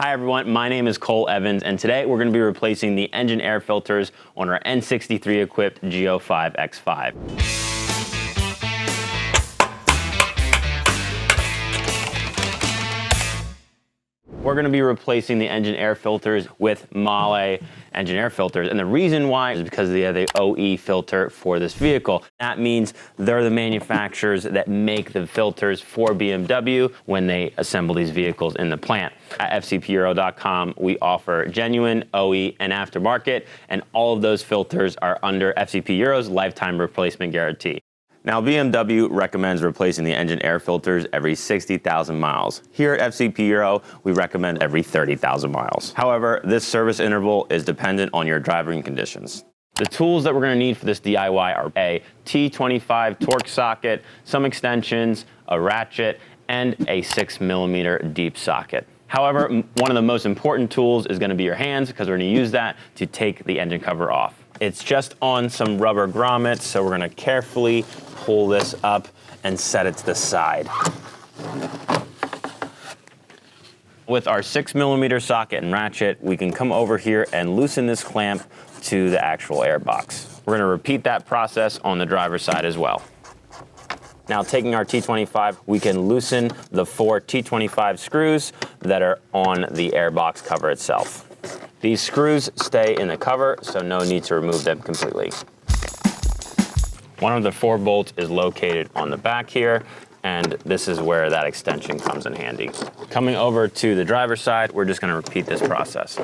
Hi everyone, my name is Cole Evans, and today we're going to be replacing the engine air filters on our N63 equipped G05 X5. We're going to be replacing the engine air filters with Mahle engine air filters, and the reason why is because they have the OE filter for this vehicle. That means they're the manufacturers that make the filters for BMW when they assemble these vehicles in the plant. At FCPEuro.com, we offer genuine, OE, and aftermarket, and all of those filters are under FCP Euro's lifetime replacement guarantee. Now, BMW recommends replacing the engine air filters every 60,000 miles. Here at FCP Euro, we recommend every 30,000 miles. However, this service interval is dependent on your driving conditions. The tools that we're going to need for this DIY are a T25 torque socket, some extensions, a ratchet, and a 6mm deep socket. However, one of the most important tools is going to be your hands, because we're going to use that to take the engine cover off. It's just on some rubber grommets, so we're going to carefully pull this up and set it to the side. With our 6mm socket and ratchet, we can come over here and loosen this clamp to the actual air box. We're going to repeat that process on the driver's side as well. Now, taking our T25, we can loosen the 4 T25 screws that are on the airbox cover itself. These screws stay in the cover, so no need to remove them completely. One of the 4 bolts is located on the back here, and this is where that extension comes in handy. Coming over to the driver's side, we're just going to repeat this process.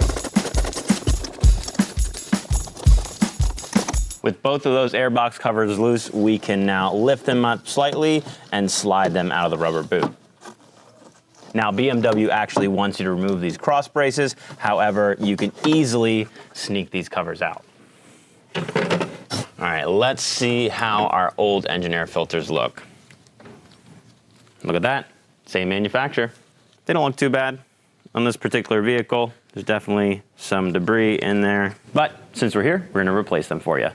With both of those airbox covers loose, we can now lift them up slightly and slide them out of the rubber boot. Now, BMW actually wants you to remove these cross braces. However, you can easily sneak these covers out. All right, let's see how our old engine air filters look. Look at that, same manufacturer. They don't look too bad on this particular vehicle. There's definitely some debris in there, but since we're here, we're gonna replace them for you.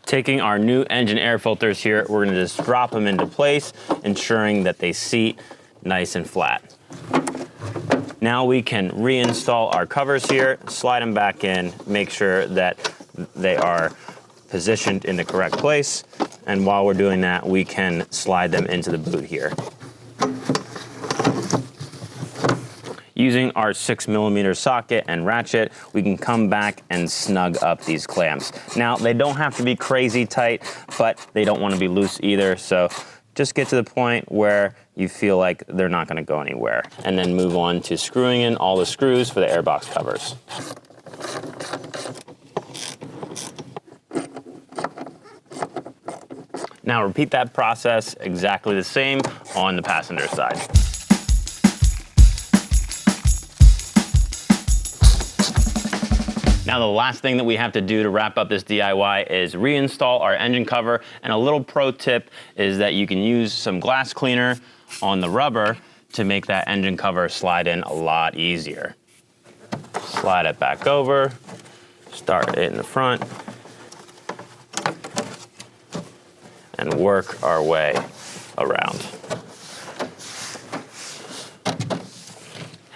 Taking our new engine air filters here, we're gonna just drop them into place, ensuring that they seat nice and flat. Now we can reinstall our covers here, slide them back in, make sure that they are positioned in the correct place. And while we're doing that, we can slide them into the boot here. Using our 6mm socket and ratchet, we can come back and snug up these clamps. Now, they don't have to be crazy tight, but they don't want to be loose either, so just get to the point where you feel like they're not going to go anywhere. And then move on to screwing in all the screws for the airbox covers. Now, repeat that process exactly the same on the passenger side. Now, the last thing that we have to do to wrap up this DIY is reinstall our engine cover. And a little pro tip is that you can use some glass cleaner on the rubber to make that engine cover slide in a lot easier. Slide it back over, start it in the front, and work our way around.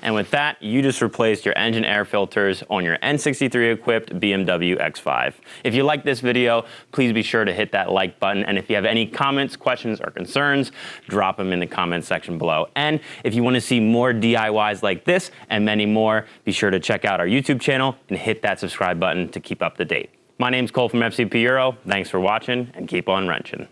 And with that, you just replaced your engine air filters on your N63 equipped BMW X5. If you like this video, please be sure to hit that like button. And if you have any comments, questions, or concerns, drop them in the comments section below. And if you want to see more DIYs like this and many more, be sure to check out our YouTube channel and hit that subscribe button to keep up to date. My name's Cole from FCP Euro. Thanks for watching, and keep on wrenching.